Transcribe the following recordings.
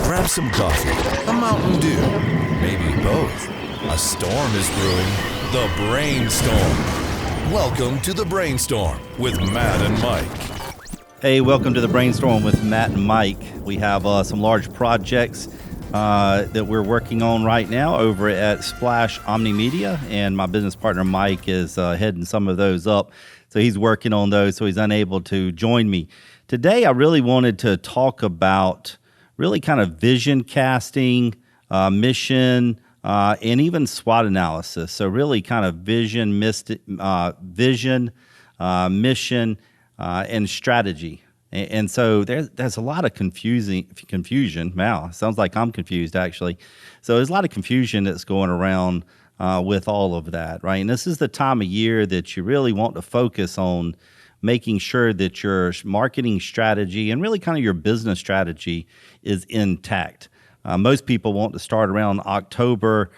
Grab some coffee, a Mountain Dew, maybe both. A storm is brewing. The Brainstorm. Welcome to The Brainstorm with Matt and Mike. Hey, welcome to The Brainstorm with Matt and Mike. We have some large projects that we're working on right now over at Splash Omni Media, and my business partner Mike is heading some of those up. So he's working on those, so he's unable to join me. Today, I really wanted to talk about really kind of vision casting, mission, and even SWOT analysis. So really kind of vision, mission, and strategy. And so there's a lot of confusion. Wow, sounds like I'm confused actually. So there's a lot of confusion that's going around with all of that, right? And this is the time of year that you really want to focus on making sure that your marketing strategy and really kind of your business strategy is intact. Most people want to start around October,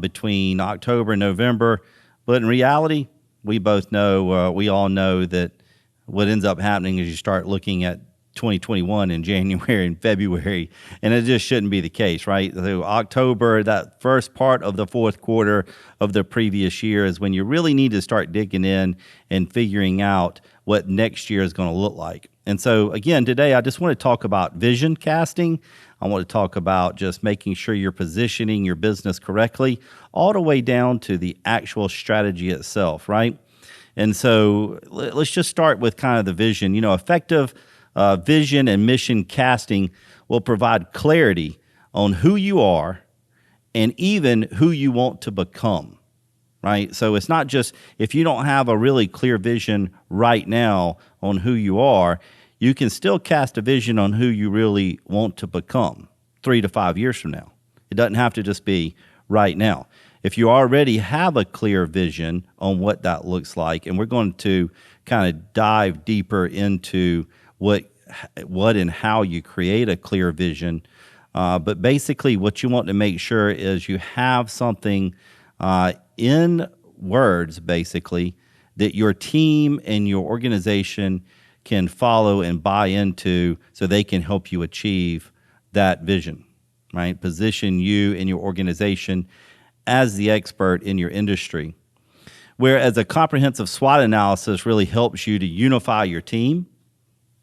between October and November, but in reality, we all know that what ends up happening is you start looking at 2021 in January and February, and it just shouldn't be the case, right? So October, that first part of the fourth quarter of the previous year is when you really need to start digging in and figuring out what next year is going to look like. And so again, today I just want to talk about vision casting. I want to talk about just making sure you're positioning your business correctly, all the way down to the actual strategy itself, right? And so let's just start with kind of the vision. Effective vision and mission casting will provide clarity on who you are and even who you want to become, right? So it's not just if you don't have a really clear vision right now on who you are, you can still cast a vision on who you really want to become 3 to 5 years from now. It doesn't have to just be right now. If you already have a clear vision on what that looks like, and we're going to kind of dive deeper into what and how you create a clear vision. But basically what you want to make sure is you have something in words, basically, that your team and your organization can follow and buy into so they can help you achieve that vision, right? Position you and your organization as the expert in your industry. Whereas a comprehensive SWOT analysis really helps you to unify your team.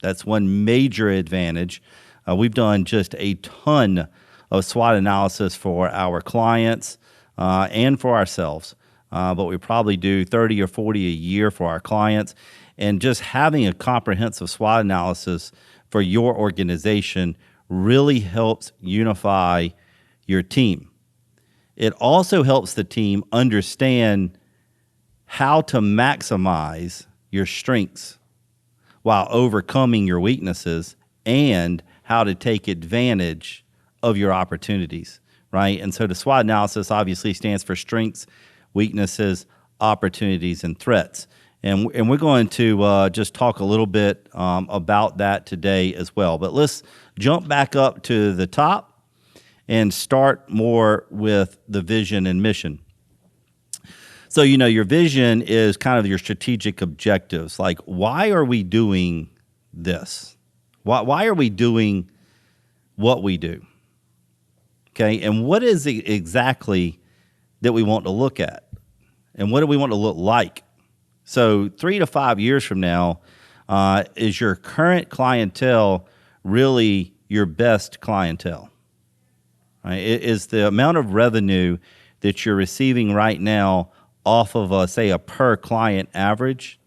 That's one major advantage. We've done just a ton of SWOT analysis for our clients and for ourselves, but we probably do 30 or 40 a year for our clients. And just having a comprehensive SWOT analysis for your organization really helps unify your team. It also helps the team understand how to maximize your strengths while overcoming your weaknesses and how to take advantage of your opportunities, right? And so the SWOT analysis obviously stands for strengths, weaknesses, opportunities, and threats. And we're going to just talk a little bit about that today as well. But let's jump back up to the top and start more with the vision and mission. So, your vision is kind of your strategic objectives. Like, why are we doing this? Why are we doing what we do? Okay, and what is it exactly that we want to look at? And what do we want to look like? So 3 to 5 years from now, is your current clientele really your best clientele? Right? Is the amount of revenue that you're receiving right now off of a per client average,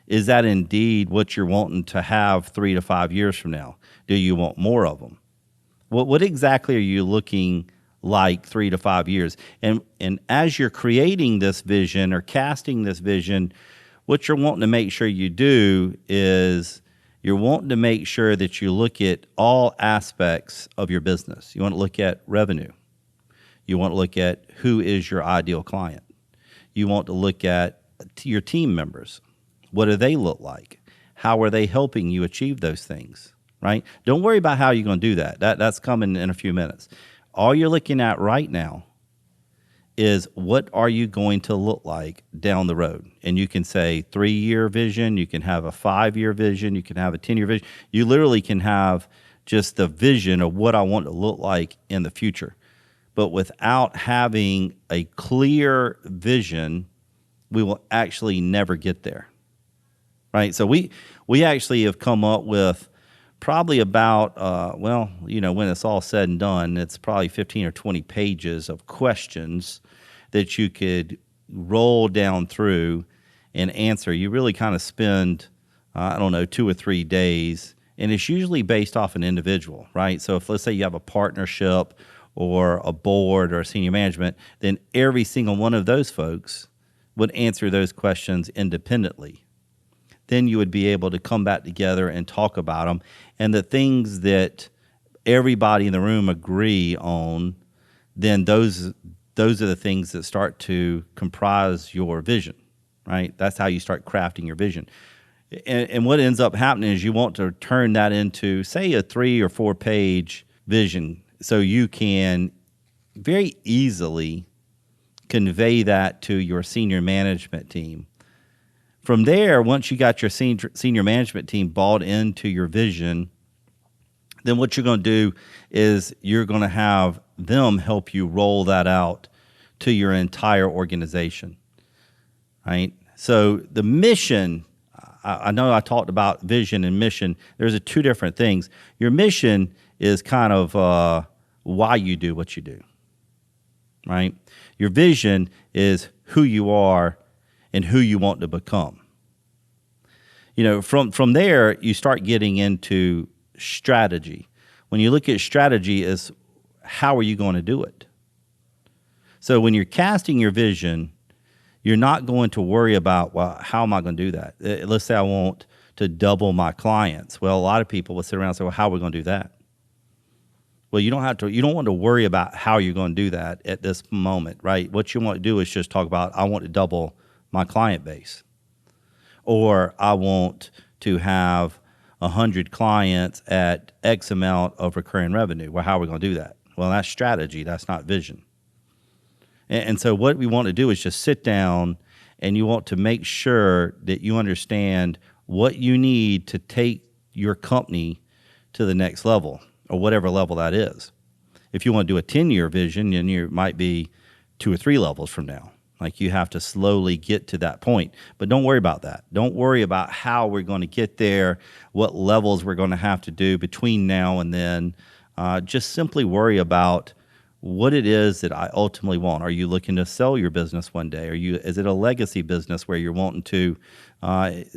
is that indeed what you're wanting to have 3 to 5 years from now? Do you want more of them? What exactly are you looking like 3 to 5 years? And as you're creating this vision or casting this vision, what you're wanting to make sure you do is you're wanting to make sure that you look at all aspects of your business. You want to look at revenue. You want to look at who is your ideal client. You want to look at your team members. What do they look like? How are they helping you achieve those things, right? Don't worry about how you're going to do that. That's coming in a few minutes. All you're looking at right now is what are you going to look like down the road? And you can say 3-year vision, you can have a 5-year vision, you can have a 10-year vision. You literally can have just the vision of what I want to look like in the future. But without having a clear vision, we will actually never get there, right? So we actually have come up with probably about, when it's all said and done, it's probably 15 or 20 pages of questions that you could roll down through and answer. You really kind of spend, 2 or 3 days, and it's usually based off an individual, right? So if, let's say, you have a partnership or a board or a senior management, then every single one of those folks would answer those questions independently. Then you would be able to come back together and talk about them. And the things that everybody in the room agree on, then those are the things that start to comprise your vision, right? That's how you start crafting your vision. And what ends up happening is you want to turn that into, say, a 3 or 4 page vision, so you can very easily convey that to your senior management team. From there, once you got your senior management team bought into your vision, then what you're going to do is you're going to have them help you roll that out to your entire organization, right? So the mission, I know I talked about vision and mission. There's 2 different things. Your mission is kind of why you do what you do, right? Your vision is who you are and who you want to become. From there, you start getting into strategy. When you look at strategy, is how are you going to do it? So when you're casting your vision, you're not going to worry about, well, how am I going to do that? Let's say I want to double my clients. Well, a lot of people will sit around and say, well, how are we going to do that? Well, you don't want to worry about how you're going to do that at this moment, right? What you want to do is just talk about, I want to double my client base, or I want to have 100 clients at X amount of recurring revenue. Well, how are we going to do that? Well, that's strategy. That's not vision. And so what we want to do is just sit down, and you want to make sure that you understand what you need to take your company to the next level, or whatever level that is. If you want to do a 10-year vision, then you might be 2 or 3 levels from now. Like, you have to slowly get to that point. But don't worry about that. Don't worry about how we're going to get there, what levels we're going to have to do between now and then. Just simply worry about what it is that I ultimately want. Are you looking to sell your business one day? Is it a legacy business where you're wanting to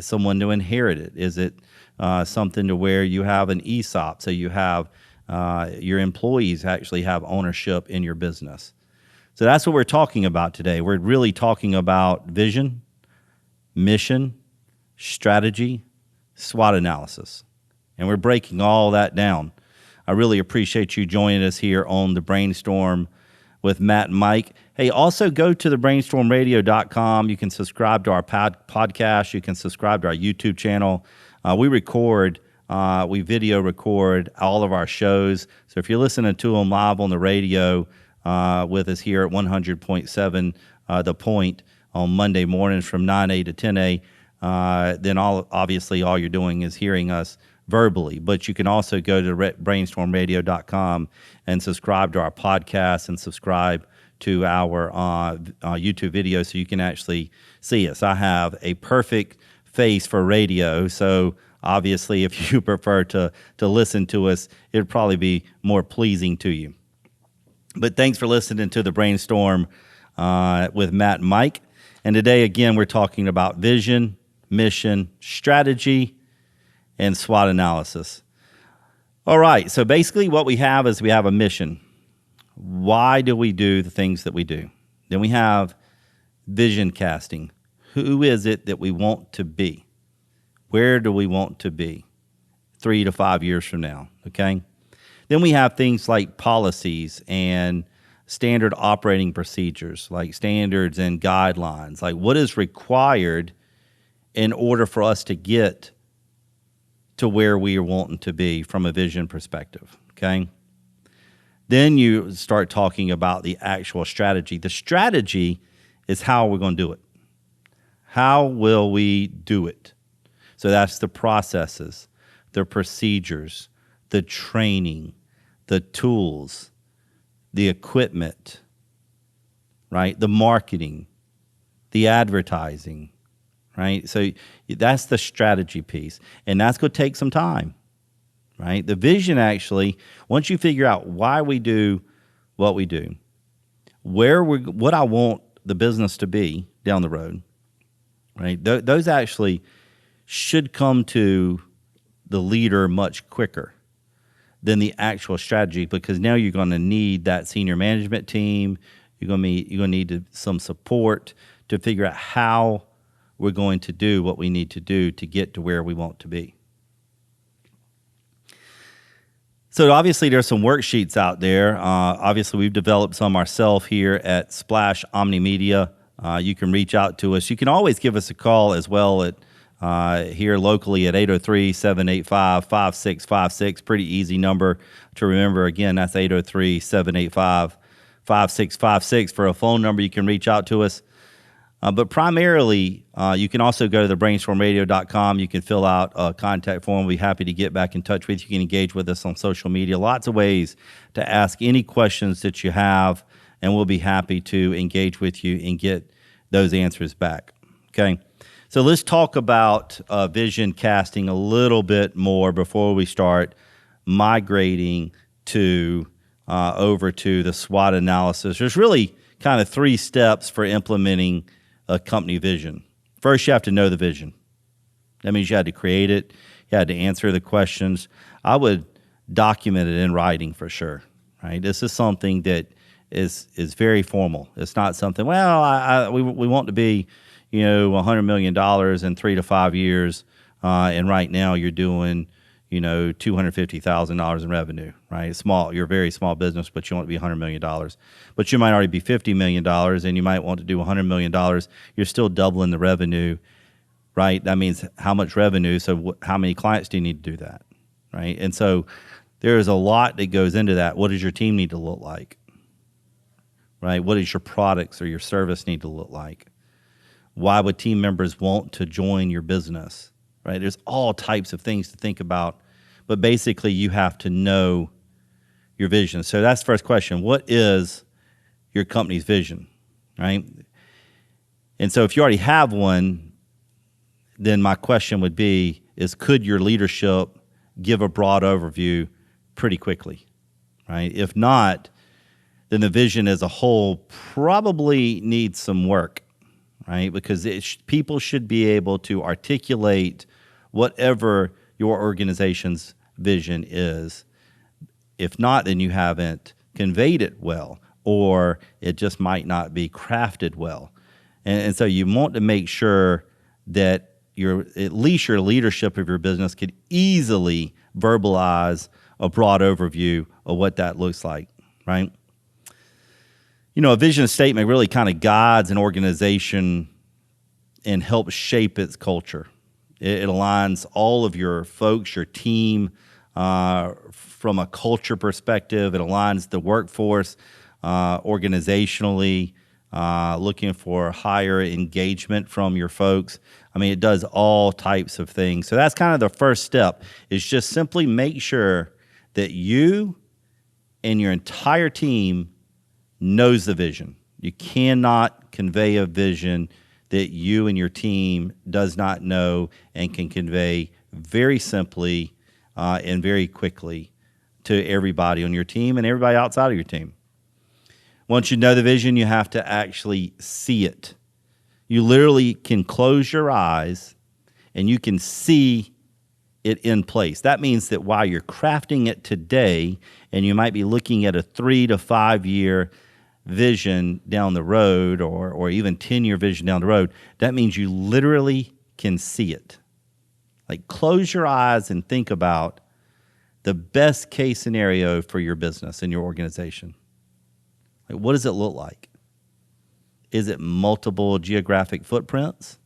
someone to inherit it? Is it something to where you have an ESOP, so you have your employees actually have ownership in your business? So that's what we're talking about today. We're really talking about vision, mission, strategy, SWOT analysis. And we're breaking all that down. I really appreciate you joining us here on The Brainstorm with Matt and Mike. Hey, also go to thebrainstormradio.com. You can subscribe to our podcast. You can subscribe to our YouTube channel. We video record all of our shows. So if you're listening to them live on the radio with us here at 100.7 The Point on Monday mornings from 9A to 10A, then obviously all you're doing is hearing us verbally. But you can also go to brainstormradio.com and subscribe to our podcast and subscribe to our YouTube video so you can actually see us. I have a perfect face for radio, so obviously if you prefer to listen to us, it'd probably be more pleasing to you. But thanks for listening to The Brainstorm with Matt and Mike. And today, again, we're talking about vision, mission, strategy, and SWOT analysis. All right, so basically what we have is we have a mission. Why do we do the things that we do? Then we have vision casting. Who is it that we want to be? Where do we want to be 3 to 5 years from now, okay? Then we have things like policies and standard operating procedures, like standards and guidelines, like what is required in order for us to get to where we are wanting to be from a vision perspective, okay? Then you start talking about the actual strategy. The strategy is how we're going to do it. How will we do it? So that's the processes, the procedures, the training, the tools, the equipment, right? The marketing, the advertising, right? So that's the strategy piece. And that's going to take some time, right? The vision actually, once you figure out why we do what we do, what I want the business to be down the road, right? Those actually should come to the leader much quicker than the actual strategy, because now you're going to need that senior management team. You're going to need some support to figure out how we're going to do what we need to do to get to where we want to be. So obviously there's some worksheets out there. Obviously we've developed some ourselves here at Splash Omni Media. You can reach out to us. You can always give us a call as well at here locally at 803-785-5656. Pretty easy number to remember. Again, that's 803-785-5656 for a phone number. You can reach out to us. But primarily, you can also go to thebrainstormradio.com. You can fill out a contact form. We'll be happy to get back in touch with you. You can engage with us on social media. Lots of ways to ask any questions that you have, and we'll be happy to engage with you and get those answers back. Okay? So let's talk about vision casting a little bit more before we start migrating to over to the SWOT analysis. There's really kind of 3 steps for implementing a company vision. First, you have to know the vision. That means you had to create it. You had to answer the questions. I would document it in writing for sure, right? This is something that is very formal. It's not something, well, we want to be, $100 million in 3 to 5 years, and right now you're doing, $250,000 in revenue, right? Small, you're a very small business, but you want to be $100 million. But you might already be $50 million, and you might want to do $100 million. You're still doubling the revenue, right? That means how much revenue, so how many clients do you need to do that, right? And so there's a lot that goes into that. What does your team need to look like, right? What does your products or your service need to look like? Why would team members want to join your business? Right? There's all types of things to think about, but basically you have to know your vision. So that's the first question. What is your company's vision, right? And so if you already have one, then my question would be, could your leadership give a broad overview pretty quickly, right? If not, then the vision as a whole probably needs some work, right? Because people should be able to articulate whatever your organization's vision is. If not, then you haven't conveyed it well, or it just might not be crafted well. And so you want to make sure that at least your leadership of your business could easily verbalize a broad overview of what that looks like, right? A vision statement really kind of guides an organization and helps shape its culture. It aligns all of your folks, your team, from a culture perspective. It aligns the workforce organizationally, looking for higher engagement from your folks. I mean, it does all types of things. So that's kind of the first step, is just simply make sure that you and your entire team knows the vision. You cannot convey a vision that you and your team does not know and can convey very simply and very quickly to everybody on your team and everybody outside of your team. Once you know the vision, you have to actually see it. You literally can close your eyes and you can see it in place. That means that while you're crafting it today, and you might be looking at a 3 to 5 year vision down the road, or even 10-year vision down the road, that means you literally can see it. Like, close your eyes and think about the best case scenario for your business and your organization. Like, what does it look like? Is it multiple geographic footprints?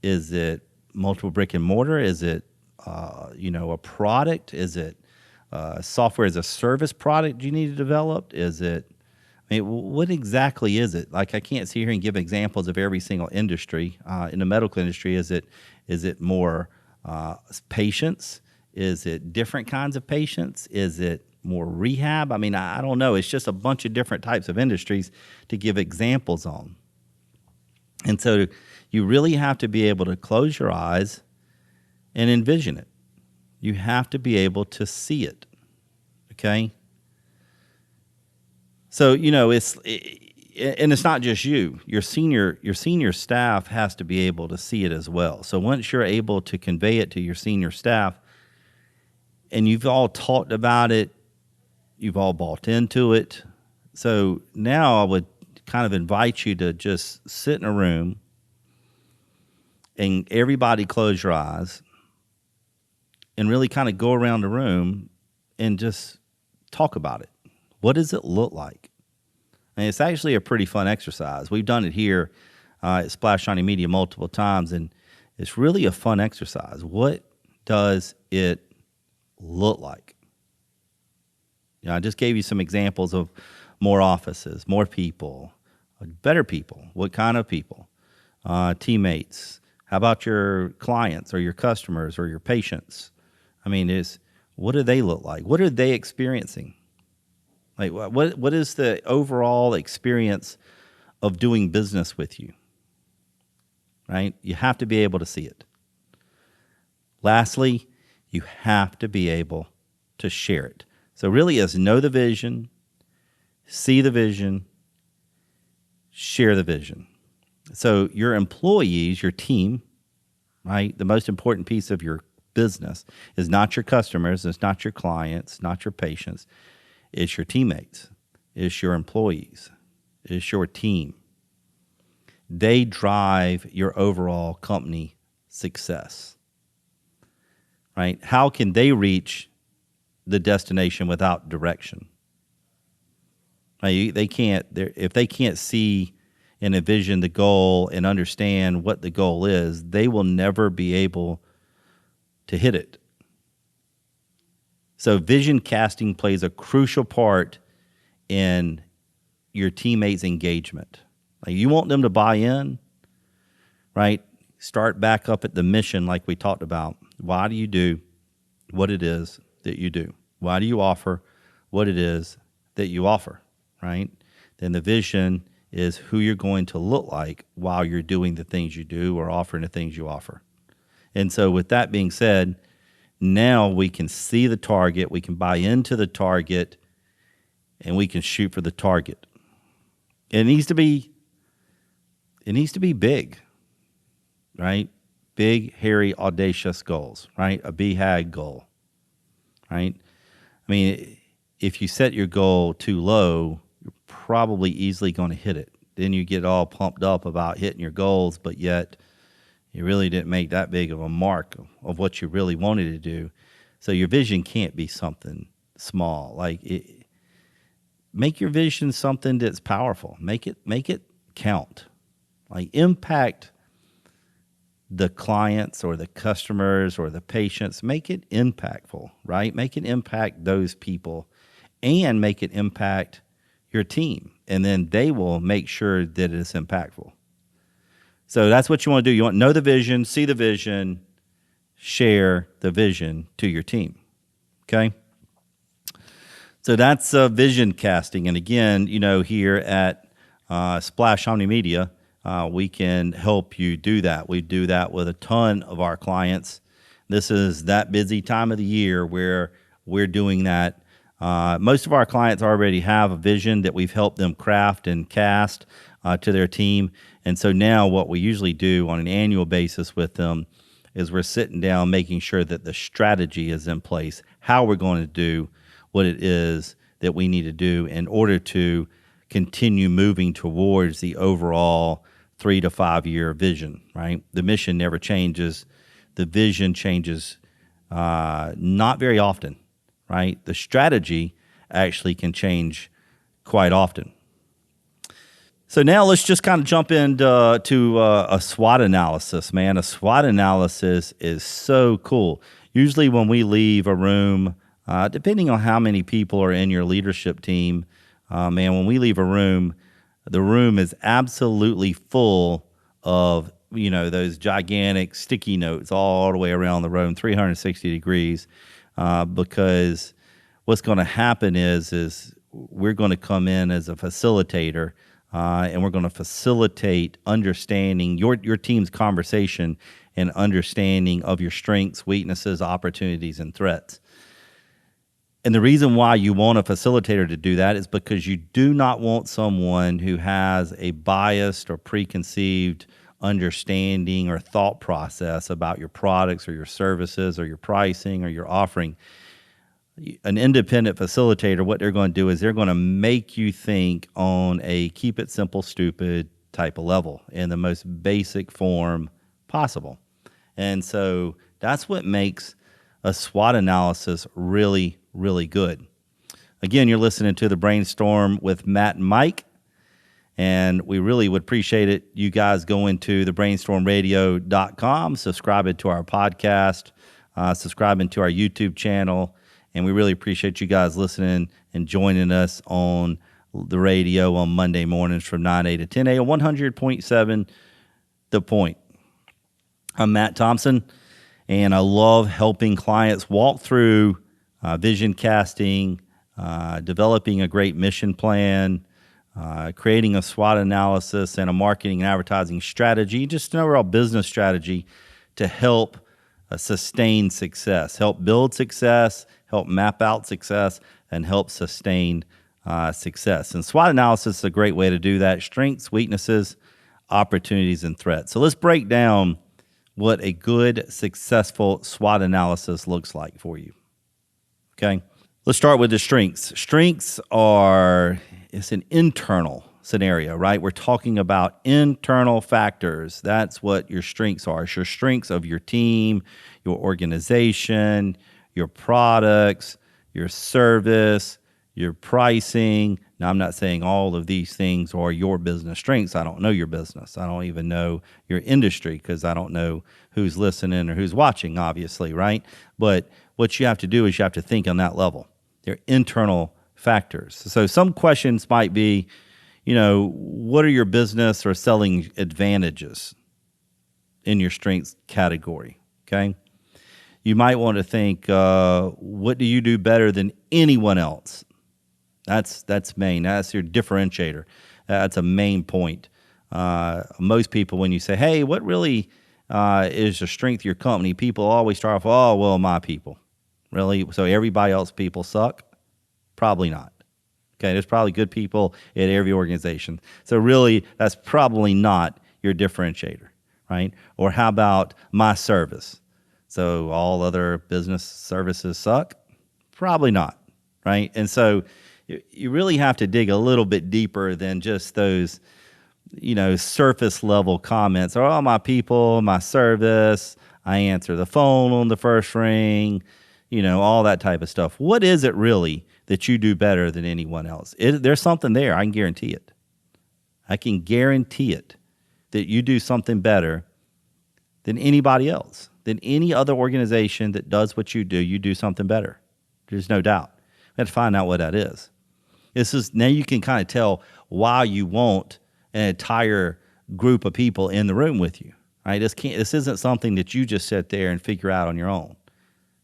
Is it multiple brick and mortar? Is it a product? Is it software as a service product you need to develop? Is it, what exactly is it? Like, I can't sit here and give examples of every single industry. In the medical industry, is it more patients? Is it different kinds of patients? Is it more rehab? I mean, I don't know. It's just a bunch of different types of industries to give examples on. And so you really have to be able to close your eyes and envision it. You have to be able to see it. Okay? So, and it's not just you. Your senior staff has to be able to see it as well. So once you're able to convey it to your senior staff, and you've all talked about it, you've all bought into it. So now I would kind of invite you to just sit in a room and everybody close your eyes and really kind of go around the room and just talk about it. What does it look like? And it's actually a pretty fun exercise. We've done it here at Splash Shiny Media multiple times, and it's really a fun exercise. What does it look like? I just gave you some examples of more offices, more people, better people. What kind of people? Teammates. How about your clients or your customers or your patients? I mean, what do they look like? What are they experiencing? Like, what is the overall experience of doing business with you? Right? You have to be able to see it. Lastly, you have to be able to share it. So really is know the vision, see the vision, share the vision. So your employees, your team, right? The most important piece of your business is not your customers, it's not your clients, not your patients. It's your teammates, it's your employees, it's your team. They drive your overall company success, right? How can they reach the destination without direction? They can't. If they can't see and envision the goal and understand what the goal is, they will never be able to hit it. So vision casting plays a crucial part in your teammates' engagement. Like, you want them to buy in, right? Start back up at the mission like we talked about. Why do you do what it is that you do? Why do you offer what it is that you offer, right? Then the vision is who you're going to look like while you're doing the things you do or offering the things you offer. And so with that being said, now we can see the target, we can buy into the target, and we can shoot for the target. It needs to be big, right? Big, hairy, audacious goals, right? A BHAG goal, right? I mean, if you set your goal too low, you're probably easily going to hit it. Then you get all pumped up about hitting your goals, but yet you really didn't make that big of a mark of what you really wanted to do. So your vision can't be something small. Make your vision something that's powerful. Make it count. Like, impact the clients or the customers or the patients. Make it impactful, right? Make it impact those people and make it impact your team. And then they will make sure that it's impactful. So that's what you want to do. You want to know the vision, see the vision, share the vision to your team. Okay? So that's vision casting. And again, here at Splash Omni Media, we can help you do that. We do that with a ton of our clients. This is that busy time of the year where we're doing that. Most of our clients already have a vision that we've helped them craft and cast to their team. And so now what we usually do on an annual basis with them is we're sitting down making sure that the strategy is in place, how we're going to do what it is that we need to do in order to continue moving towards the overall 3 to 5 year vision, right? The mission never changes. The vision changes not very often, right? The strategy actually can change quite often. So now let's just kind of jump into a SWOT analysis, man. A SWOT analysis is so cool. Usually when we leave a room, depending on how many people are in your leadership team, man, when we leave a room, the room is absolutely full of those gigantic sticky notes all the way around the room, 360 degrees, because what's going to happen is we're going to come in as a facilitator, and we're going to facilitate understanding your team's conversation and understanding of your strengths, weaknesses, opportunities, and threats. And the reason why you want a facilitator to do that is because you do not want someone who has a biased or preconceived understanding or thought process about your products or your services or your pricing or your offering. An independent facilitator, what they're going to do is they're going to make you think on a keep it simple, stupid type of level in the most basic form possible. And so that's what makes a SWOT analysis really, really good. Again, you're listening to The Brainstorm with Matt and Mike, and we really would appreciate it. You guys going to thebrainstormradio.com, subscribing to our podcast, subscribing to our YouTube channel, and we really appreciate you guys listening and joining us on the radio on Monday mornings from 9 a to 10 a on 100.7 The Point. I'm Matt Thompson, and I love helping clients walk through vision casting, developing a great mission plan, creating a SWOT analysis, and a marketing and advertising strategy, just an overall business strategy to help sustain success, help build success, help map out success, and help sustain success. And SWOT analysis is a great way to do that: strengths, weaknesses, opportunities, and threats. So let's break down what a good, successful SWOT analysis looks like for you. Okay, let's start with the strengths. Strengths it's an internal scenario, right? We're talking about internal factors. That's what your strengths are. It's your strengths of your team, your organization, your products, your service, your pricing. Now, I'm not saying all of these things are your business strengths. I don't know your business. I don't even know your industry because I don't know who's listening or who's watching, obviously, right? But what you have to do is you have to think on that level. They're internal factors. So some questions might be, what are your business or selling advantages in your strengths category, okay? You might want to think, what do you do better than anyone else? That's main. That's your differentiator. That's a main point. Most people, when you say, hey, what really is the strength of your company, people always start off, oh, well, my people. Really? So everybody else's people suck? Probably not. Okay, there's probably good people at every organization. So really, that's probably not your differentiator, right? Or how about my service? So all other business services suck? Probably not, right? And so you really have to dig a little bit deeper than just those, surface level comments. Oh, my people, my service, I answer the phone on the first ring, all that type of stuff. What is it really that you do better than anyone else? There's something there. I can guarantee it. I can guarantee it that you do something better than anybody else, than any other organization that does what you do something better. There's no doubt. We have to find out what that is. Now you can kind of tell why you want an entire group of people in the room with you, right? This isn't something that you just sit there and figure out on your own,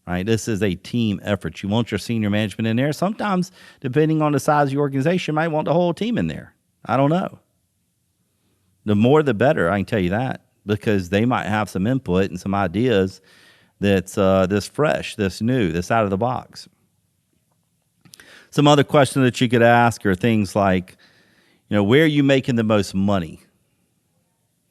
right? This is a team effort. You want your senior management in there. Sometimes, depending on the size of your organization, you might want the whole team in there. I don't know. The more, the better, I can tell you that, because they might have some input and some ideas that's this fresh, this new, this out of the box. Some other questions that you could ask are things like, where are you making the most money?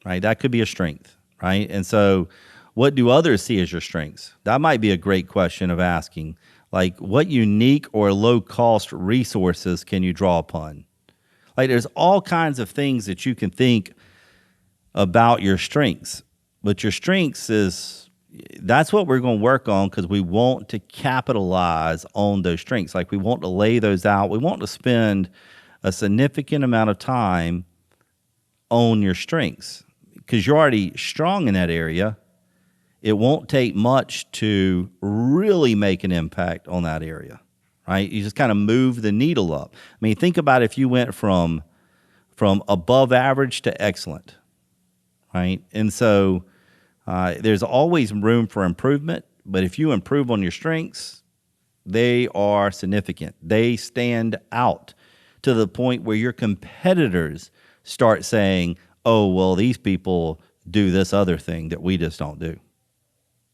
Right? That could be a strength, right? And so what do others see as your strengths? That might be a great question of asking. Like, what unique or low-cost resources can you draw upon? Like, there's all kinds of things that you can think about your strengths. But your strengths that's what we're going to work on, because we want to capitalize on those strengths. Like, we want to lay those out. We want to spend a significant amount of time on your strengths, because you're already strong in that area. It won't take much to really make an impact on that area, right? You just kind of move the needle up. I mean, think about if you went from above average to excellent, right? And so there's always room for improvement, but if you improve on your strengths, they are significant. They stand out to the point where your competitors start saying, oh, well, these people do this other thing that we just don't do,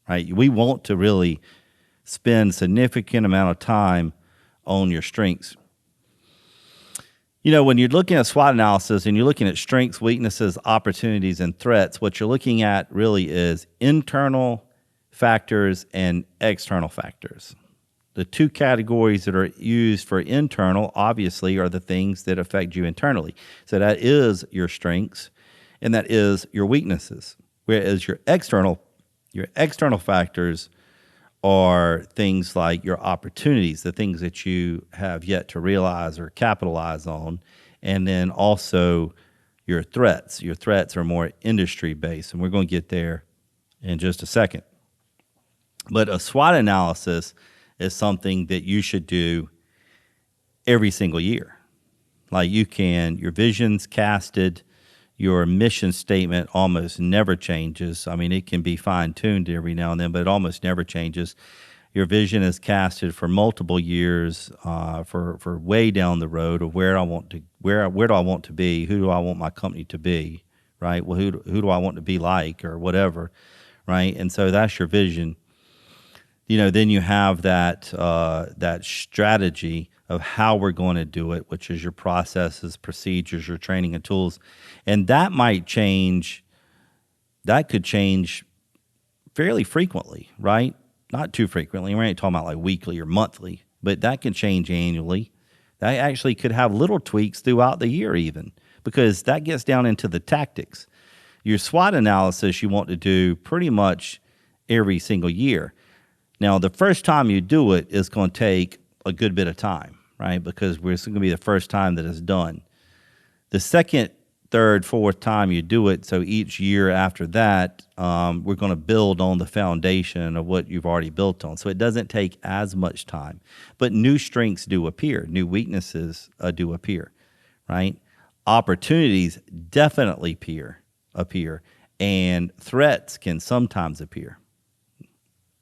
right? We want to really spend significant amount of time on your strengths. You know, when you're looking at SWOT analysis and you're looking at strengths, weaknesses, opportunities, and threats, what you're looking at really is internal factors and external factors. The two categories that are used for internal, obviously, are the things that affect you internally. So that is your strengths, and that is your weaknesses. Whereas your external factors are things like your opportunities, the things that you have yet to realize or capitalize on, and then also your threats. Your threats are more industry-based, and we're going to get there in just a second. But a SWOT analysis is something that you should do every single year. Like your vision's casted, your mission statement almost never changes. I mean, it can be fine-tuned every now and then, but it almost never changes. Your vision is casted for multiple years, for way down the road of where do I want to be, who do I want my company to be, right? Well, who do I want to be like, or whatever, right? And so that's your vision. You know, then you have that strategy of how we're going to do it, which is your processes, procedures, your training and tools. And that might change. That could change fairly frequently, right? Not too frequently. We ain't talking about like weekly or monthly, but that can change annually. That actually could have little tweaks throughout the year even, because that gets down into the tactics. Your SWOT analysis you want to do pretty much every single year. Now, the first time you do it is going to take a good bit of time, right? Because it's going to be the first time that it's done. The second, third, fourth time you do it, so each year after that, we're going to build on the foundation of what you've already built on. So it doesn't take as much time. But new strengths do appear. New weaknesses do appear, right? Opportunities definitely appear. And threats can sometimes appear,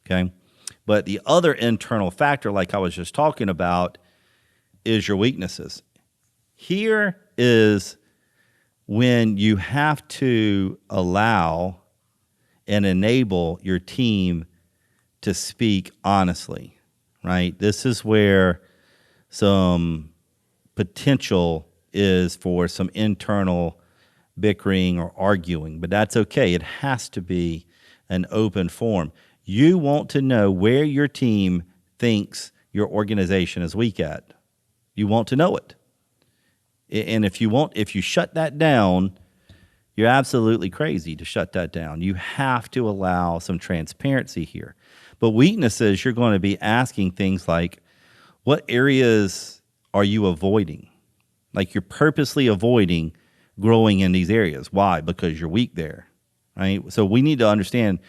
okay? But the other internal factor, like I was just talking about, is your weaknesses. Here is when you have to allow and enable your team to speak honestly, right? This is where some potential is for some internal bickering or arguing, but that's okay. It has to be an open forum. You want to know where your team thinks your organization is weak at. You want to know it. And if you shut that down, you're absolutely crazy to shut that down. You have to allow some transparency here. But weaknesses, you're going to be asking things like, what areas are you avoiding? Like you're purposely avoiding growing in these areas. Why? Because you're weak there, right? So we need to understand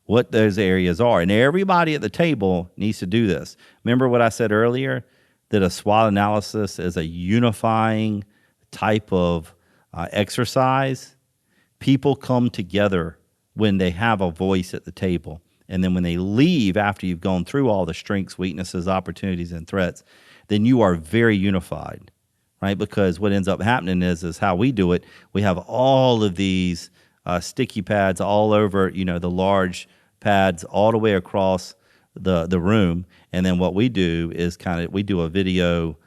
what those areas are. And everybody at the table needs to do this. Remember what I said earlier, that a SWOT analysis is a unifying type of exercise. People come together when they have a voice at the table. And then when they leave after you've gone through all the strengths, weaknesses, opportunities, and threats, then you are very unified, right? Because what ends up happening is how we do it. We have all of these sticky pads all over, the large pads all the way across the room. And then what we do is we do a video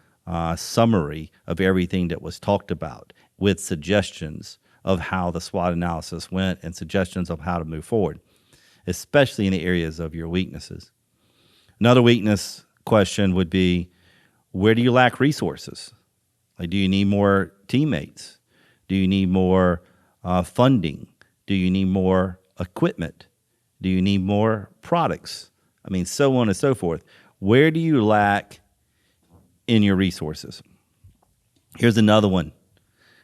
summary of everything that was talked about with suggestions of how the SWOT analysis went and suggestions of how to move forward, especially in the areas of your weaknesses. Another weakness question would be, where do you lack resources? Like, do you need more teammates? Do you need more funding? Do you need more equipment? Do you need more products? I mean, so on and so forth. Where do you lack in your resources? Here's another one.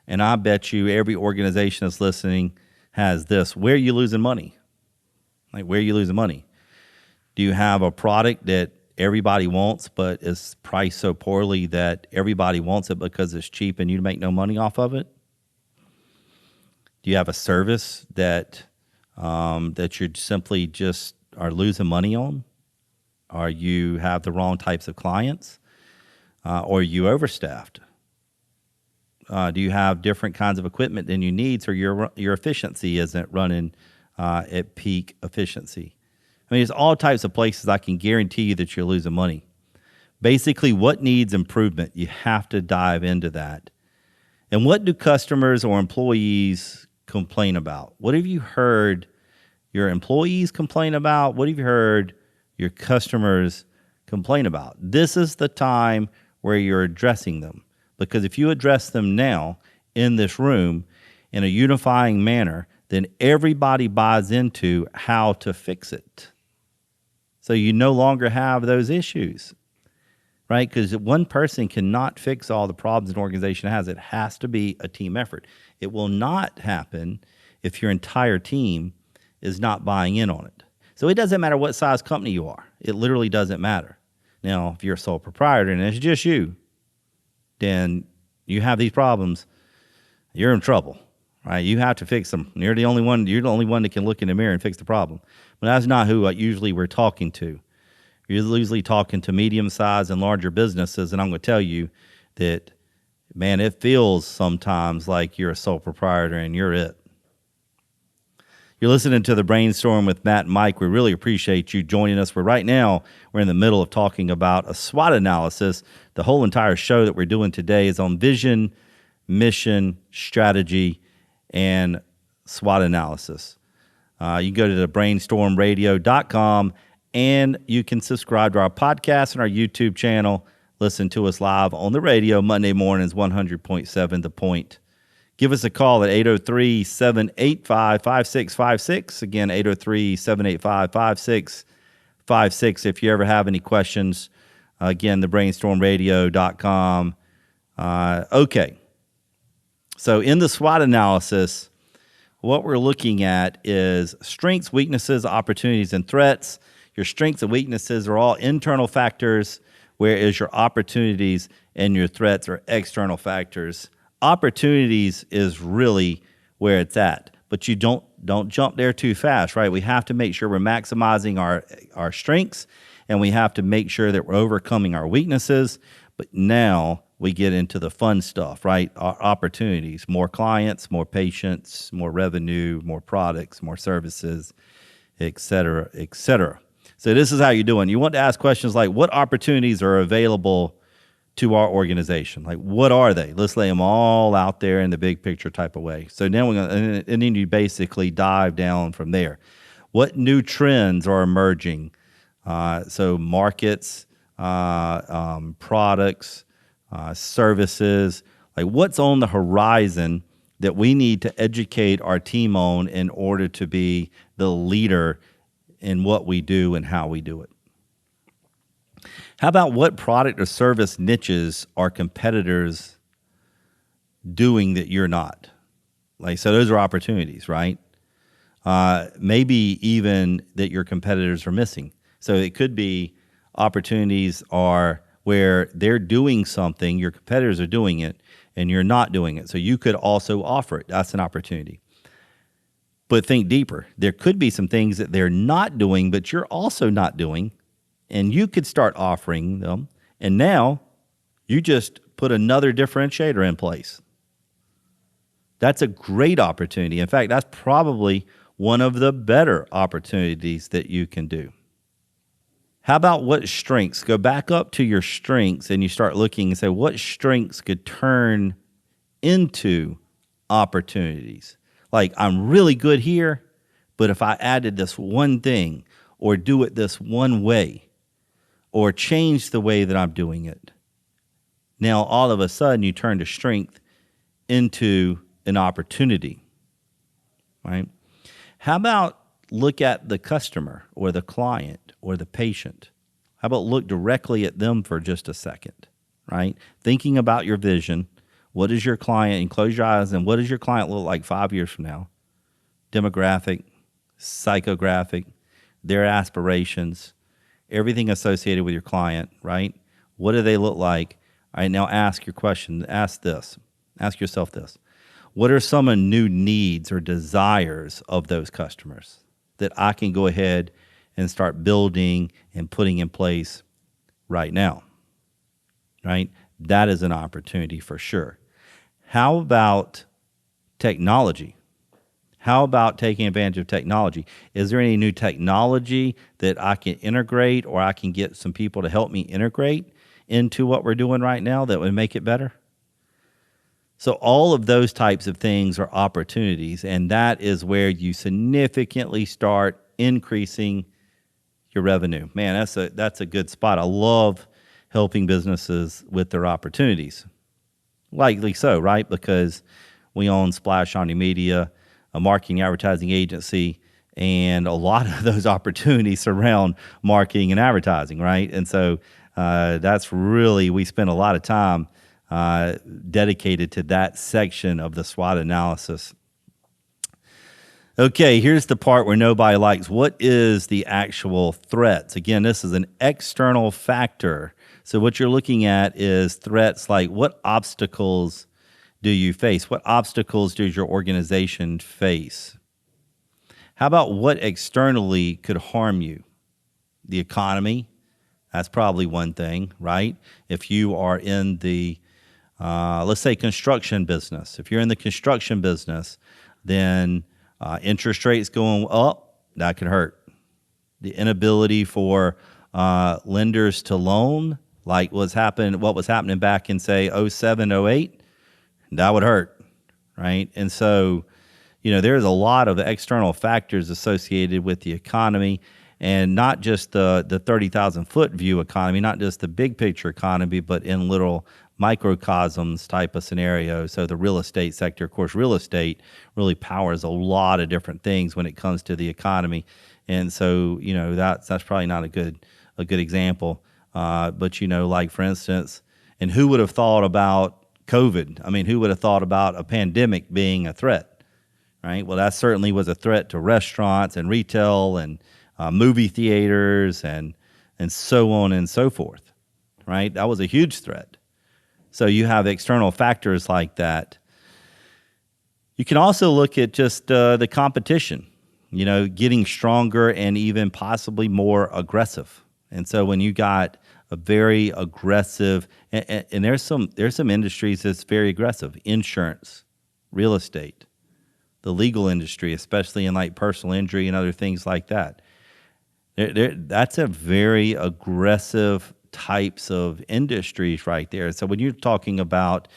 And I bet you every organization that's listening has this. Where are you losing money? Like, where are you losing money? Do you have a product that everybody wants, but is priced so poorly that everybody wants it because it's cheap and you make no money off of it? Do you have a service that that you simply just are losing money on? Or you have the wrong types of clients? Or are you overstaffed? Do you have different kinds of equipment than you need, so your efficiency isn't running at peak efficiency? I mean, there's all types of places I can guarantee you that you're losing money. Basically, what needs improvement? You have to dive into that. And what do customers or employees complain about? What have you heard your employees complain about? What have you heard your customers complain about? This is the time where you're addressing them. Because if you address them now in this room in a unifying manner, then everybody buys into how to fix it. So you no longer have those issues, right? Because one person cannot fix all the problems an organization has. It has to be a team effort. It will not happen if your entire team is not buying in on it. So it doesn't matter what size company you are. It literally doesn't matter. Now, if you're a sole proprietor and it's just you, then you have these problems, you're in trouble, right? You have to fix them. You're the only one that can look in the mirror and fix the problem. But that's not who usually we're talking to. You're usually talking to medium-sized and larger businesses, and I'm going to tell you that, man, it feels sometimes like you're a sole proprietor and you're it. You're listening to The Brainstorm with Matt and Mike. We really appreciate you joining us. We're in the middle of talking about a SWOT analysis. The whole entire show that we're doing today is on vision, mission, strategy, and SWOT analysis. You can go to thebrainstormradio.com, and you can subscribe to our podcast and our YouTube channel. Listen to us live on the radio Monday mornings, 100.7 The Point. Give us a call at 803-785-5656. Again, 803-785-5656 if you ever have any questions. Again, thebrainstormradio.com. Okay. So in the SWOT analysis, what we're looking at is strengths, weaknesses, opportunities, and threats. Your strengths and weaknesses are all internal factors, whereas your opportunities and your threats are external factors. Opportunities is really where it's at, but you don't jump there too fast, right? We have to make sure we're maximizing our strengths, and we have to make sure that we're overcoming our weaknesses. But now we get into the fun stuff, right? Our opportunities, more clients, more patients, more revenue, more products, more services, et cetera, et cetera. So this is how you're doing. You want to ask questions like, what opportunities are available to our organization? Like, what are they? Let's lay them all out there in the big picture type of way. So now and then you basically dive down from there. What new trends are emerging? So markets, products, services, like what's on the horizon that we need to educate our team on in order to be the leader in what we do and how we do it. How about what product or service niches are competitors doing that you're not? Like, so those are opportunities, right? Maybe even that your competitors are missing. So it could be opportunities are where they're doing something, your competitors are doing it, and you're not doing it. So you could also offer it. That's an opportunity. But think deeper. There could be some things that they're not doing, but you're also not doing, and you could start offering them, and now you just put another differentiator in place. That's a great opportunity. In fact, that's probably one of the better opportunities that you can do. How about what strengths? Go back up to your strengths and you start looking and say, what strengths could turn into opportunities? Like, I'm really good here, but if I added this one thing or do it this one way or change the way that I'm doing it, now all of a sudden you turn the strength into an opportunity, right? How about look at the customer or the client or the patient? How about look directly at them for just a second, right? Thinking about your vision. What is your client? And close your eyes, and what does your client look like 5 years from now? Demographic, psychographic, their aspirations, everything associated with your client, right? What do they look like? All right, now ask your question. Ask this. Ask yourself this. What are some of the new needs or desires of those customers that I can go ahead and start building and putting in place right now? Right? That is an opportunity for sure. How about technology? How about taking advantage of technology? Is there any new technology that I can integrate, or I can get some people to help me integrate into what we're doing right now that would make it better? So all of those types of things are opportunities, and that is where you significantly start increasing your revenue. Man, that's a good spot. I love helping businesses with their opportunities. Likely so, right? Because we own Splash Omni Media, a marketing advertising agency, and a lot of those opportunities surround marketing and advertising, right? And so that's really, we spend a lot of time dedicated to that section of the SWOT analysis. Okay, here's the part where nobody likes. What is the actual threats? Again, this is an external factor. So what you're looking at is threats like, what obstacles do you face? What obstacles does your organization face? How about what externally could harm you? The economy, that's probably one thing, right? If you are in the, let's say, construction business. If you're in the construction business, then interest rates going up, that could hurt. The inability for lenders to loan, like what was happening back in, say, 07, 08, that would hurt, right? And so, there's a lot of external factors associated with the economy, and not just the 30,000 foot view economy, not just the big picture economy, but in little microcosms type of scenario. So the real estate sector, of course, real estate really powers a lot of different things when it comes to the economy. And so, that's probably not a good example. But, like, for instance, and who would have thought about COVID? I mean, who would have thought about a pandemic being a threat, right? Well, that certainly was a threat to restaurants and retail and movie theaters and so on and so forth, right? That was a huge threat. So you have external factors like that. You can also look at just the competition, getting stronger and even possibly more aggressive. And so when you got a very aggressive, and there's some industries that's very aggressive: insurance, real estate, the legal industry, especially in like personal injury and other things like that. That's a very aggressive types of industries right there. So when you're talking about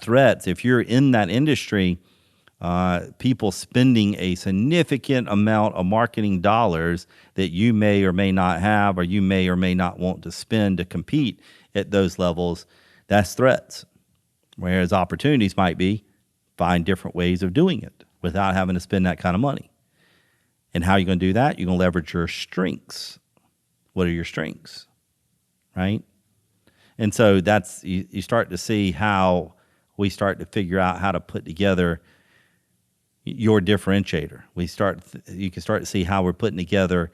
threats, if you're in that industry, people spending a significant amount of marketing dollars that you may or may not have, or you may or may not want to spend to compete at those levels, that's threats. Whereas opportunities might be find different ways of doing it without having to spend that kind of money. And how are you going to do that? You're going to leverage your strengths. What are your strengths? Right? And so that's, you start to see how we start to figure out how to put together your differentiator. You can start to see how we're putting together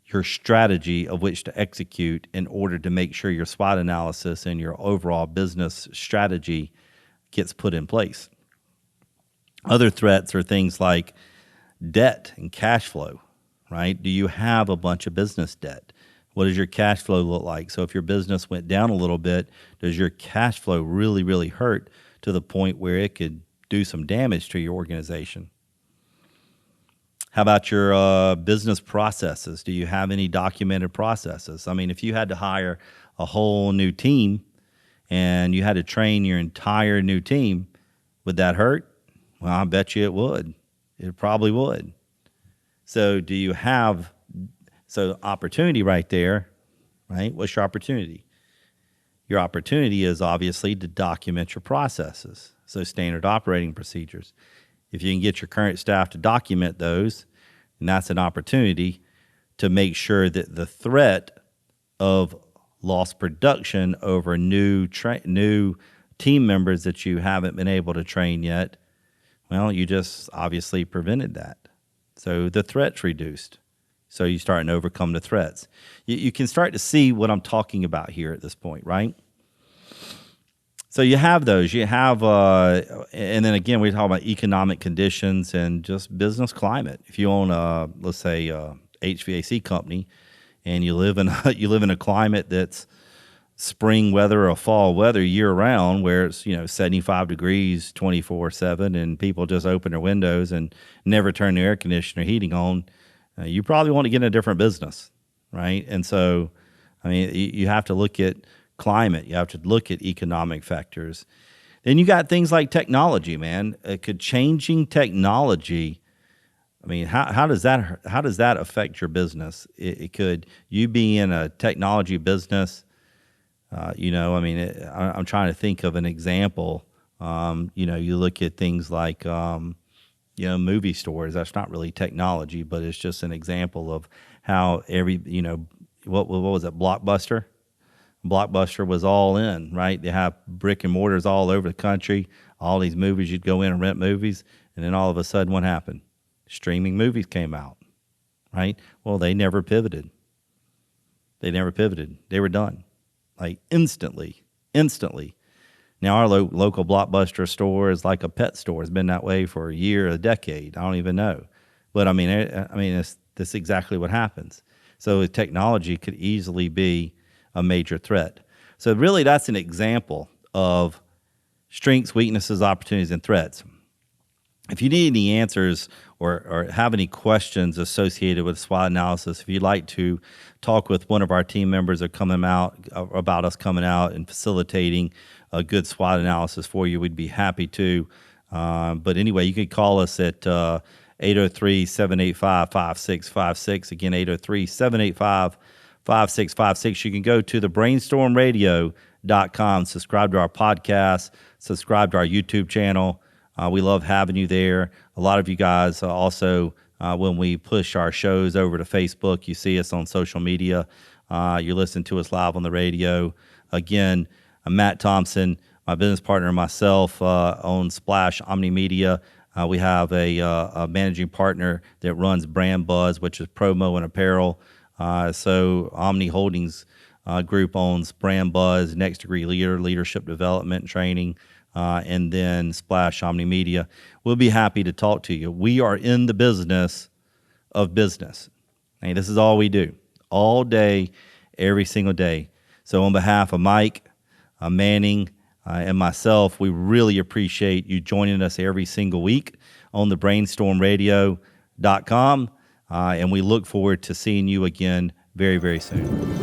your strategy of which to execute in order to make sure your SWOT analysis and your overall business strategy gets put in place. Other threats are things like debt and cash flow, right? Do you have a bunch of business debt? What does your cash flow look like? So if your business went down a little bit, does your cash flow really, really hurt to the point where it could do some damage to your organization? How about your business processes? Do you have any documented processes? I mean, if you had to hire a whole new team and you had to train your entire new team, would that hurt? Well, I bet you it would. It probably would. So do you have, so opportunity right there, right? What's your opportunity? Your opportunity is obviously to document your processes. So standard operating procedures. If you can get your current staff to document those, and that's an opportunity to make sure that the threat of lost production over new team members that you haven't been able to train yet, well, you just obviously prevented that. So the threat's reduced. So you start to overcome the threats. You can start to see what I'm talking about here at this point, right? So you have those. You have, and then again, we talk about economic conditions and just business climate. If you own a, let's say, HVAC company, and you live in you live in a climate that's spring weather or fall weather year round, where it's 75 degrees 24/7, and people just open their windows and never turn their air conditioner heating on, you probably want to get in a different business, right? And so, I mean, you have to look at climate, you have to look at economic factors. Then you got things like technology, man. Could changing technology, I mean, how does that affect your business? It could, you be in a technology business, I mean, I'm trying to think of an example. You look at things like, movie stores. That's not really technology, but it's just an example of how what was it, Blockbuster? Blockbuster was all in, right? They have brick and mortars all over the country. All these movies, you'd go in and rent movies, and then all of a sudden, what happened? Streaming movies came out, right? Well, they never pivoted. They were done, like instantly. Now our local Blockbuster store is like a pet store. It's been that way for a year, a decade. I don't even know, but I mean, that's exactly what happens. So technology could easily be a major threat. So really, that's an example of strengths, weaknesses, opportunities, and threats. If you need any answers or have any questions associated with SWOT analysis, if you'd like to talk with one of our team members about us coming out and facilitating a good SWOT analysis for you, we'd be happy to. But anyway, you can call us at 803-785-5656. Again, 803-785-5656. You can go to thebrainstormradio.com, subscribe to our podcast, subscribe to our YouTube channel. We love having you there. A lot of you guys also, when we push our shows over to Facebook, you see us on social media. You listen to us live on the radio. Again, I'm Matt Thompson, my business partner and myself own Splash Omni Media. We have a managing partner that runs Brand Buzz, which is promo and apparel. So Omni Holdings Group owns Brand Buzz, Next Degree Leader, Leadership Development and Training, and then Splash Omni Media. We'll be happy to talk to you. We are in the business of business. Hey, this is all we do, all day, every single day. So on behalf of Mike, Manning, and myself, we really appreciate you joining us every single week on the brainstormradio.com. And we look forward to seeing you again very, very soon.